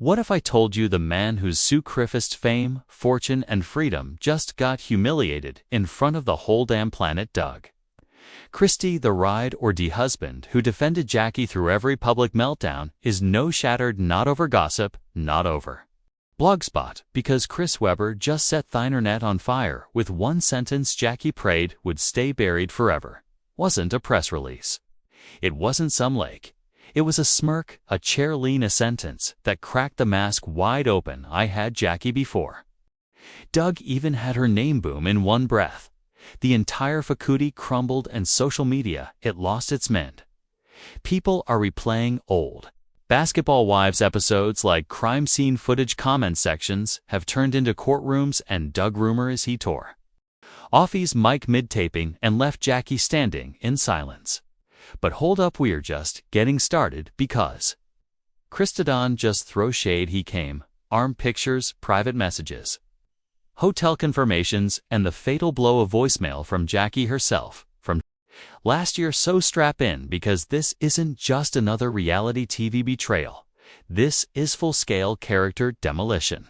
What if I told you the man whose sacrificed fame, fortune, and freedom just got humiliated in front of the whole damn planet? Doug Christie, the ride-or-die husband who defended Jackie through every public meltdown, is no shattered not over gossip, not over Blogspot, because Chris Webber just set the internet on fire with one sentence Jackie prayed would stay buried forever. Wasn't a press release. It wasn't some lake. It was a smirk, a chair lean, a sentence that cracked the mask wide open. I had Jackie before. Doug even had her name boom in one breath. The entire faculty crumbled and social media, it lost its mind. People are replaying old Basketball Wives episodes like crime scene footage. Comment sections have turned into courtrooms, and Doug Rumour as he tore off his mic mid-taping and left Jackie standing in silence. But hold up, we're just getting started, because Christie just throw shade. He came, armed pictures, private messages, hotel confirmations, and the fatal blow of voicemail from Jackie herself from last year. So strap in, because this isn't just another reality TV betrayal. This is full-scale character demolition.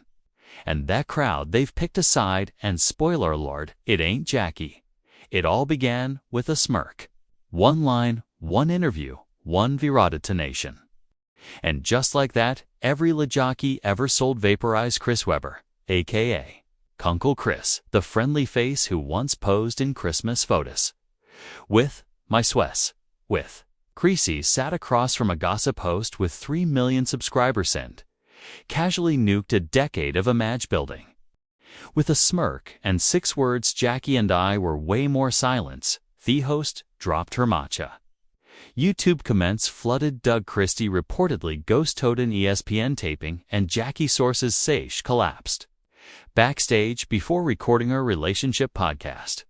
And that crowd, they've picked a side, and spoiler alert, it ain't Jackie. It all began with a smirk. One line, one interview, one detonation. And just like that, every jockey ever sold vaporized Chris Webber, a.k.a. Uncle Chris, the friendly face who once posed in Christmas photos with my Swiss. With Christie sat across from a gossip host with 3 million subscribers and casually nuked a decade of image building. With a smirk and 6 words, Jackie and I were way more silence. The host dropped her matcha. YouTube comments flooded. Doug Christie reportedly ghost-toed an ESPN taping, and Jackie sources say she collapsed backstage before recording her relationship podcast.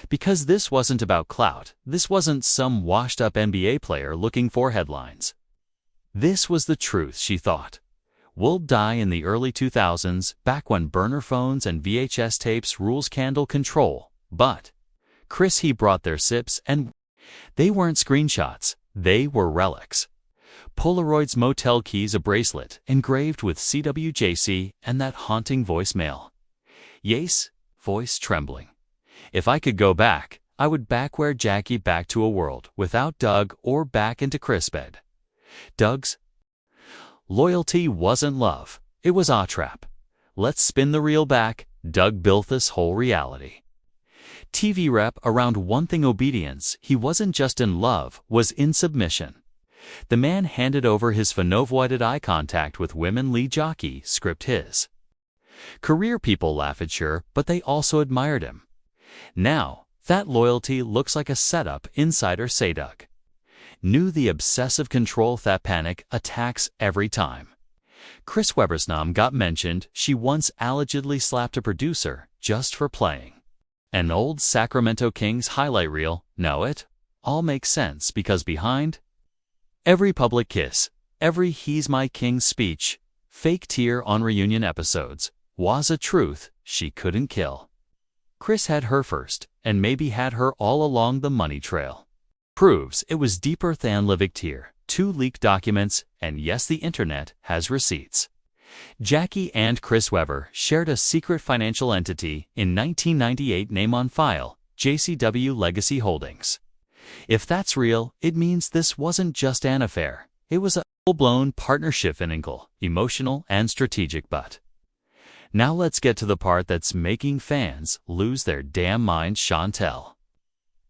Because this wasn't about clout, this wasn't some washed-up NBA player looking for headlines. This was the truth, she thought. We'll die in the early 2000s, back when burner phones and VHS tapes rules candle control. But Chris, he brought their sips, and they weren't screenshots, they were relics. Polaroids, motel keys, a bracelet engraved with CWJC, and that haunting voicemail. Yes, voice trembling. If I could go back, I would back where Jackie, back to a world without Doug, or back into Chris' bed. Doug's loyalty wasn't love, it was a trap. Let's spin the reel back. Doug built this whole reality TV rep around one thing: obedience. He wasn't just in love, was in submission. The man handed over his phone, avoided eye contact with women. Jockey script his career. People laugh at, sure, but they also admired him. Now, that loyalty looks like a setup. Insiders say Doug knew the obsessive control, that panic attacks every time Chris Webber's name got mentioned. She once allegedly slapped a producer just for playing an old Sacramento Kings highlight reel. Now it all makes sense, because behind every public kiss, every "he's my king" speech, fake tear on reunion episodes, was a truth she couldn't kill. Chris had her first, and maybe had her all along. The money trail proves it was deeper than living tear. 2 leaked documents, and yes, the internet has receipts. Jackie and Chris Webber shared a secret financial entity in 1998, name on file, JCW Legacy Holdings. If that's real, it means this wasn't just an affair. It was a full-blown partnership, financial, emotional, and strategic. But now let's get to the part that's making fans lose their damn minds. Chantel.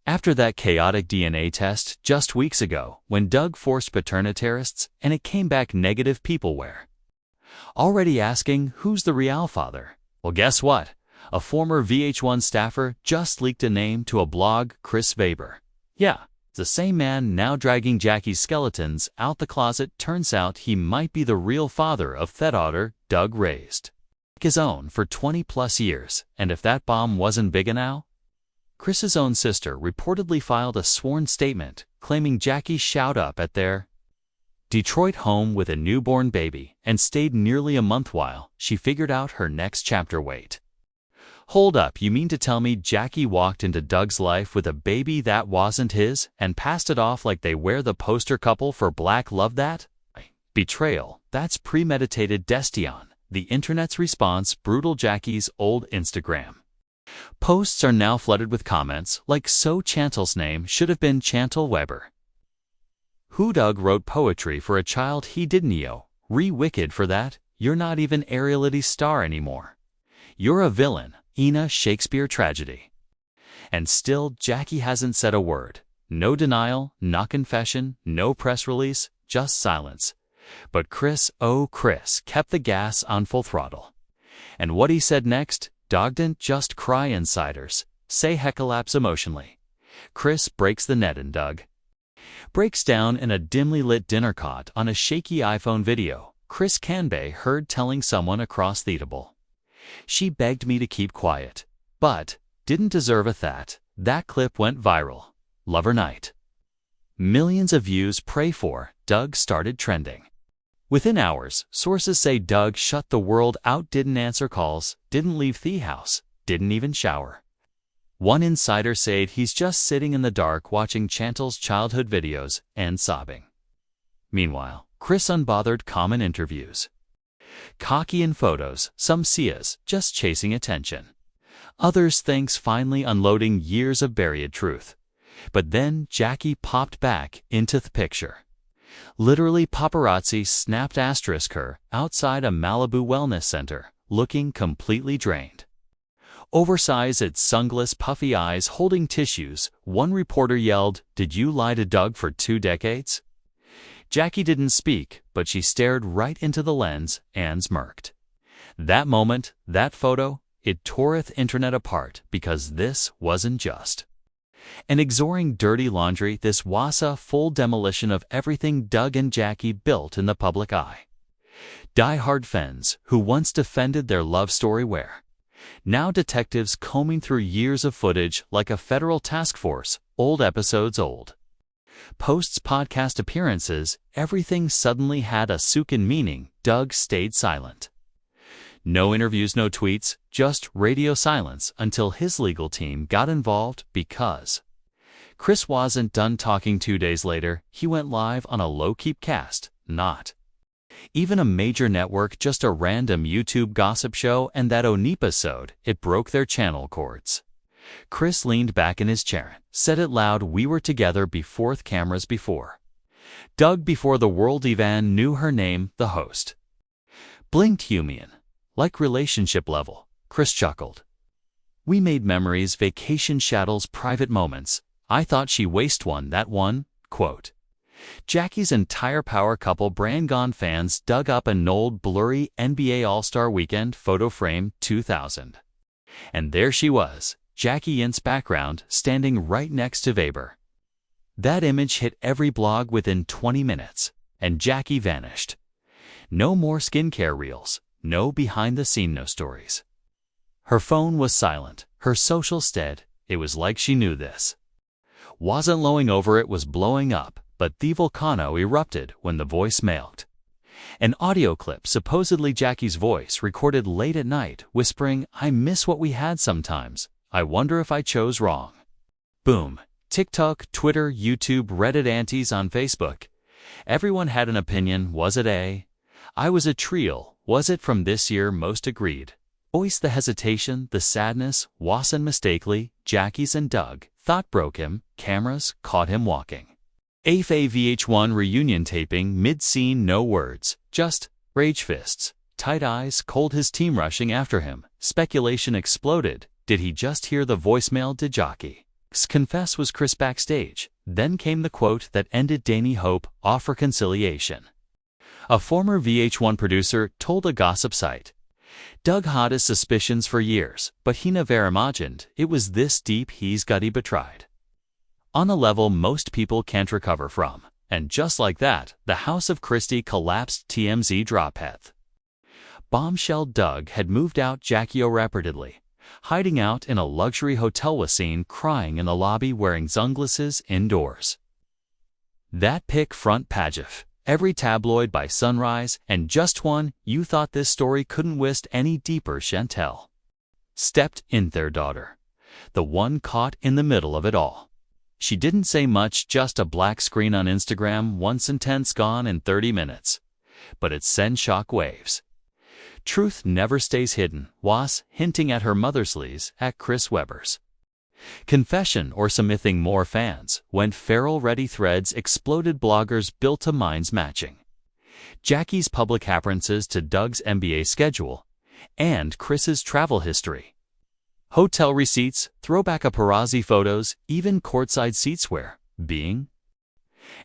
After that chaotic DNA test just weeks ago, when Doug forced paternity tests and it came back negative, people were already asking, who's the real father? Well, guess what? A former VH1 staffer just leaked a name to a blog, Chris Webber. Yeah, the same man now dragging Jackie's skeletons out the closet. Turns out he might be the real father of that daughter Doug raised his own for 20+ years. And if that bomb wasn't big enough, Chris's own sister reportedly filed a sworn statement claiming Jackie showed up at their Detroit home with a newborn baby and stayed nearly a month while she figured out her next chapter. Wait. Hold up, you mean to tell me Jackie walked into Doug's life with a baby that wasn't his and passed it off like they were the poster couple for Black Love? That betrayal that's premeditated destion. The internet's response, brutal Jackie's old Instagram. Posts are now flooded with comments like so Chantal's name should have been Chantal Weber. Who Doug wrote poetry for a child he didn't know. Wicked for that, you're not even a reality star anymore. You're a villain, in a Shakespeare tragedy. And still Jackie hasn't said a word. No denial, no confession, no press release, just silence. But Chris, oh Chris, kept the gas on full throttle. And what he said next, Doug didn't just cry insiders, say heckolapse emotionally. Chris breaks the net and Doug breaks down in a dimly lit dinner cot on a shaky iPhone video. Chris Canby heard telling someone across the table. She begged me to keep quiet, but didn't deserve a that. That clip went viral. Lover night. Millions of views. Pray for Doug started trending. Within hours, sources say Doug shut the world out, didn't answer calls, didn't leave the house, didn't even shower. One insider said he's just sitting in the dark watching Chantal's childhood videos and sobbing. Meanwhile, Chris unbothered common interviews. Cocky in photos, some see us just chasing attention. Others thinks finally unloading years of buried truth. But then Jackie popped back into the picture. Literally paparazzi snapped her outside a Malibu wellness center, looking completely drained. Oversized sunglass, puffy eyes holding tissues. One reporter yelled, "Did you lie to Doug for 2 decades?" Jackie didn't speak, but she stared right into the lens and smirked. That moment, that photo, it tore the internet apart because this wasn't just an exorbitant dirty laundry. This was a full demolition of everything Doug and Jackie built in the public eye. Die-hard fans who once defended their love story were now detectives combing through years of footage like a federal task force, old episodes old. Posts, podcast appearances, everything suddenly had a sunken meaning. Doug stayed silent. No interviews, no tweets, just radio silence until his legal team got involved because Chris wasn't done talking. 2 days later, he went live on a low-key cast, not even a major network, just a random YouTube gossip show, and that episode, it broke their channel cords. Chris leaned back in his chair, said it loud, "We were together before the cameras, before Doug, before the world even knew her name." The host blinked human. Like relationship level, Chris chuckled. "We made memories, vacation shadows, private moments. I thought she waste one, that one." Quote. Jackie's entire power couple brand gone. Fans dug up an old blurry NBA All-Star Weekend photo frame 2000. And there she was, Jackie in's background, standing right next to Weber. That image hit every blog within 20 minutes, and Jackie vanished. No more skincare reels, no behind-the-scene, no stories. Her phone was silent, her social stead. It was like she knew this wasn't blowing over, it was blowing up, but the volcano erupted when the voice mailed. An audio clip, supposedly Jackie's voice, recorded late at night, whispering, "I miss what we had sometimes. I wonder if I chose wrong." Boom. TikTok, Twitter, YouTube, Reddit, aunties on Facebook. Everyone had an opinion. Was it I was a trio. Was it from this year? Most agreed. Voice the hesitation, the sadness, wasn't mistakenly Jackie's, and Doug thought broke him. Cameras caught him walking. A VH1 reunion taping, mid-scene, no words, just rage fists, tight eyes, cold, his team rushing after him. Speculation exploded. Did he just hear the voicemail? Did Jackie confess? Was Chris backstage? Then came the quote that ended Danny Hope off reconciliation. A former VH1 producer told a gossip site, "Doug had his suspicions for years, but he never imagined it was this deep. He's got betrayed on a level most people can't recover from." And just like that, the house of Christie collapsed. TMZ drophead. Bombshell: Doug had moved out. Jackie rapidly hiding out in a luxury hotel was seen crying in the lobby wearing sunglasses indoors. That pic front page of every tabloid by sunrise, and just one, you thought this story couldn't wist any deeper. Chantal stepped in, their daughter, the one caught in the middle of it all. She didn't say much, just a black screen on Instagram, one sentence gone in 30 minutes. but it sends shock waves. Truth never stays hidden, was hinting at her mother's lees at Chris Webber's. Confession or something more fans went feral. Ready threads exploded. Bloggers built to minds matching Jackie's public appearances to Doug's NBA schedule and Chris's travel history. Hotel receipts, throwback paparazzi photos, even courtside seats were being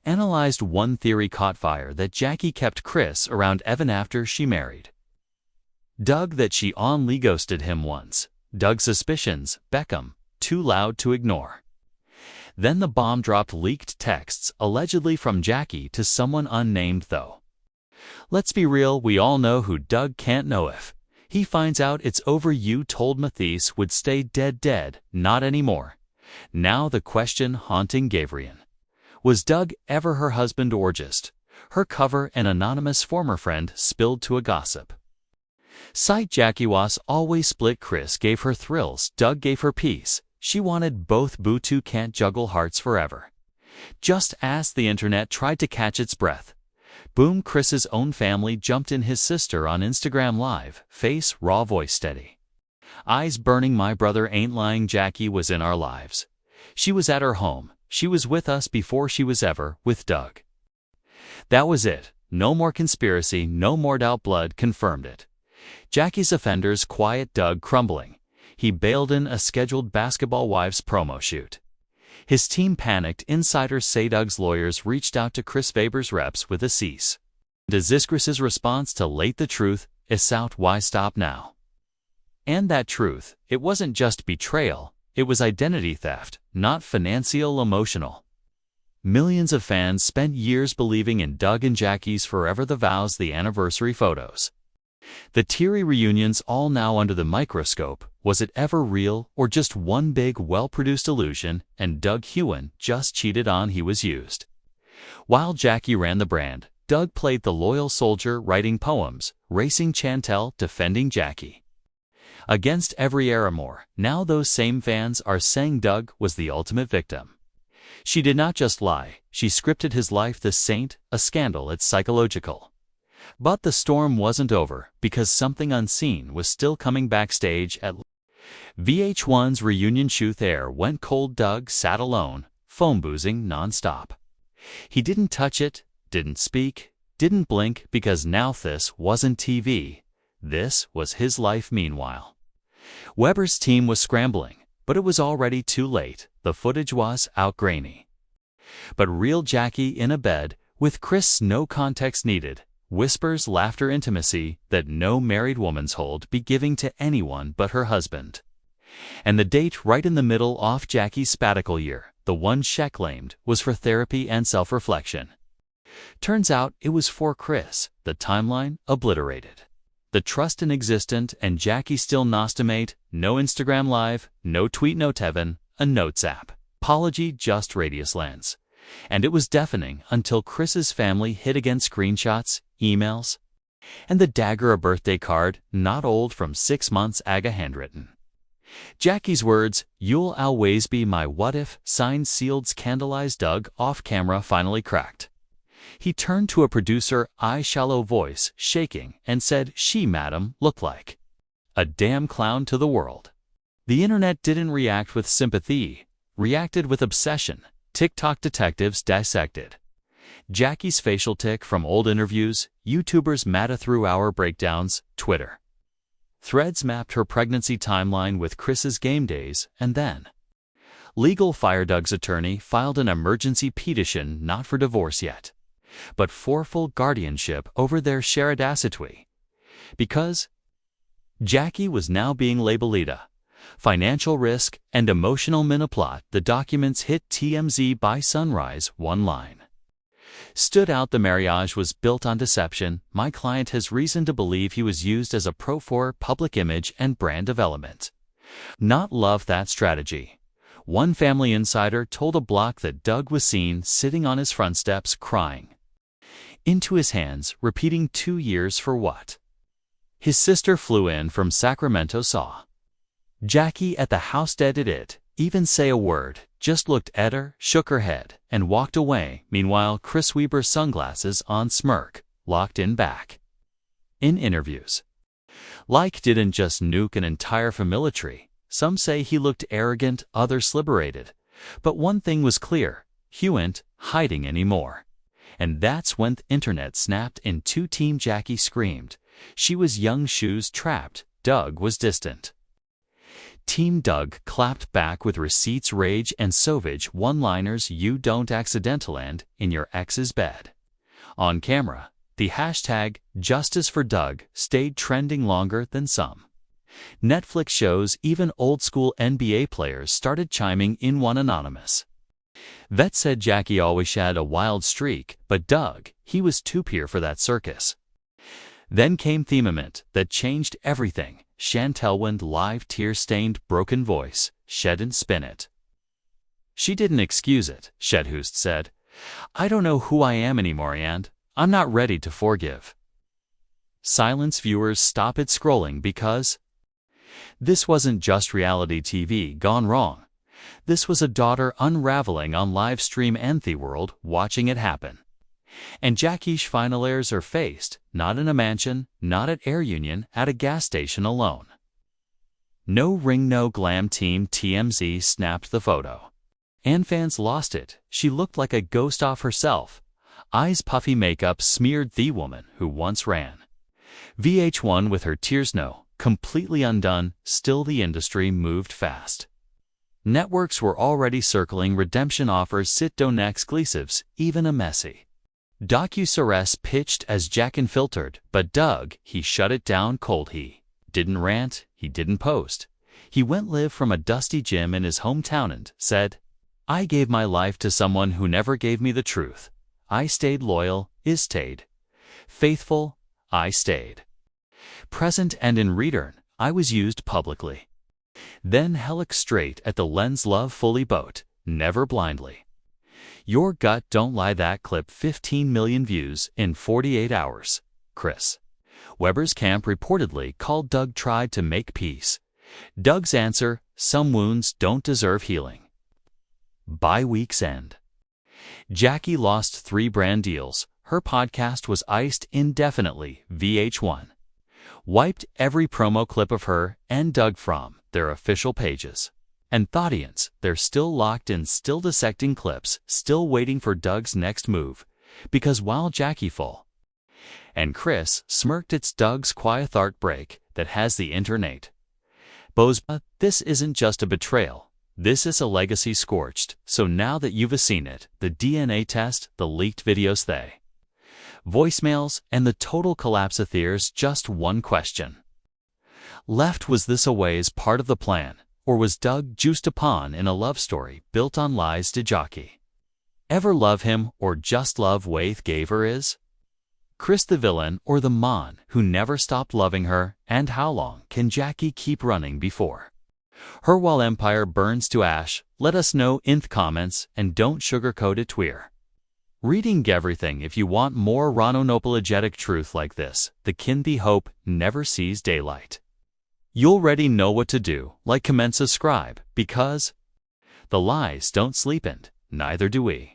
analyzed. One theory caught fire that Jackie kept Chris around even after she married Doug, that she only ghosted him once. Doug's suspicions, Beckham, too loud to ignore. Then the bomb dropped. Leaked texts, allegedly from Jackie to someone unnamed though. Let's be real, we all know who Doug can't know if he finds out it's over. You told Mathis would stay dead, not anymore. Now the question haunting Gavrian. Was Doug ever her husband or just her cover? An anonymous former friend spilled to a gossip site Jackie was always split. Chris gave her thrills, Doug gave her peace. She wanted both. Boo, two can't juggle hearts forever. Just as the internet tried to catch its breath, boom, Chris's own family jumped in. His sister on Instagram Live, face raw, voice steady, eyes burning. My brother ain't lying. Jackie was in our lives. She was at her home. She was with us before she was ever with Doug. That was it. No more conspiracy, no more doubt. Blood confirmed it. Jackie's offenders quiet. Doug crumbling. He bailed in a scheduled Basketball Wives promo shoot. His team panicked. Insiders say Doug's lawyers reached out to Chris Webber's reps with a cease. Does this Chris's response to late? The truth is out. Why stop now? And that truth, it wasn't just betrayal, it was identity theft, not financial, emotional. Millions of fans spent years believing in Doug and Jackie's forever. The vows, the anniversary photos, the teary reunions, all now under the microscope. Was it ever real, or just one big, well-produced illusion? And Doug Hewen just cheated on. He was used. While Jackie ran the brand, Doug played the loyal soldier, writing poems, racing Chantel, defending Jackie against every error. More, now those same fans are saying Doug was the ultimate victim. She did not just lie, she scripted his life. The saint, a scandal, it's psychological. But the storm wasn't over, because something unseen was still coming. Backstage at VH1's reunion shoot, air went cold. Doug sat alone, phone boozing nonstop. He didn't touch it, didn't speak, didn't blink, because now this wasn't TV. This was his life. Meanwhile, Webber's team was scrambling, but it was already too late. The footage was out, grainy, but real. Jackie in a bed with Chris, no context needed. Whispers, laughter, intimacy that no married woman's hold be giving to anyone but her husband. And the date right in the middle of Jackie's sabbatical year, the one she claimed was for therapy and self-reflection. Turns out it was for Chris. The timeline obliterated. The trust inexistent, and Jackie still nostimate. No Instagram Live, no tweet, no Tevin, a notes app. Apology, just radius lens. And it was deafening until Chris's family hid again. Screenshots, emails, and the dagger, a birthday card, not old, from 6 months, Aga handwritten. Jackie's words, "You'll always be my what if," signed, sealed, scandalized. Doug, off camera, finally cracked. He turned to a producer, shallow voice shaking, and said, "She, madam, looked like a damn clown to the world." The internet didn't react with sympathy, reacted with obsession. TikTok detectives dissected Jackie's facial tic from old interviews, YouTubers mad through hour breakdowns, Twitter threads mapped her pregnancy timeline with Chris's game days, and then legal fire. Doug's attorney filed an emergency petition, not for divorce yet, but for full guardianship over their shared asset, because Jackie was now being labeled a financial risk and emotional manipulat. The documents hit TMZ by sunrise. One line stood out: the marriage was built on deception. My client has reason to believe he was used as a pro for public image and brand development, not love. That strategy. One family insider told a block that Doug was seen sitting on his front steps crying into his hands, repeating 2 years for what? His sister flew in from Sacramento, saw Jackie at the house, did it even say a word, just looked at her, shook her head, and walked away. Meanwhile, Chris Webber's sunglasses on, smirk locked in back. In interviews, Like didn't just nuke an entire family tree. Some say he looked arrogant, others liberated. But one thing was clear, he wasn't hiding anymore. And that's when the internet snapped in two. Team Jackie screamed. She was young shoes trapped. Doug was distant. Team Doug clapped back with receipts, rage, and savage one-liners. You don't accidentally land in your ex's bed. On camera, the hashtag Justice for Doug stayed trending longer than some Netflix shows. Even old-school NBA players started chiming in. One anonymous vet said Jackie always had a wild streak, but Doug, he was too pure for that circus. Then came the moment that changed everything. Chantel went live, tear-stained, broken voice, shed and spin it. She didn't excuse it, Shedhoost said. I don't know who I am anymore and I'm not ready to forgive. Silence. Viewers stop it scrolling because this wasn't just reality TV gone wrong. This was a daughter unraveling on live stream and the world watching it happen. And Jackie's final heirs are faced, not in a mansion, not at Air Union, at a gas station alone. No ring, no glam. Team TMZ snapped the photo. And fans lost it. She looked like a ghost off herself. Eyes puffy, makeup smeared. The woman who once ran VH1 with her tears no, completely undone. Still the industry moved fast. Networks were already circling redemption offers, sit-down exclusives, even a messy docu-series pitched as Jack Unfiltered, but Doug, he shut it down cold. He didn't rant, he didn't post. He went live from a dusty gym in his hometown and said, I gave my life to someone who never gave me the truth. I stayed loyal, I stayed faithful, I stayed present, and in return, I was used publicly. Then helic straight at the lens, love fully boat, never blindly. Your gut don't lie. That clip 15 million views in 48 hours. Chris Webber's camp reportedly called Doug tried to make peace. Doug's answer, some wounds don't deserve healing. By week's end, Jackie lost 3 brand deals. Her podcast was iced indefinitely. VH1 wiped every promo clip of her and Doug from their official pages. And the audience, they're still locked in, still dissecting clips, still waiting for Doug's next move. Because while Jackie full and Chris smirked, it's Doug's quiet heartbreak that has the internet bows. This isn't just a betrayal. This is a legacy scorched. So now that you've seen it, the DNA test, the leaked videos, the voicemails, and the total collapse, there's just one question left. Was this always part of the plan? Or was Doug juiced upon in a love story built on lies? Did Jackie ever love him, or just love Waith gave her? Is Chris the villain or the man who never stopped loving her? And how long can Jackie keep running before her while empire burns to ash? Let us know in the comments, and don't sugarcoat it. We're reading everything. If you want more unapologetic truth like this, the Kindi hope never sees daylight. You already know what to do. Like, comment, subscribe, because the lies don't sleep, and neither do we.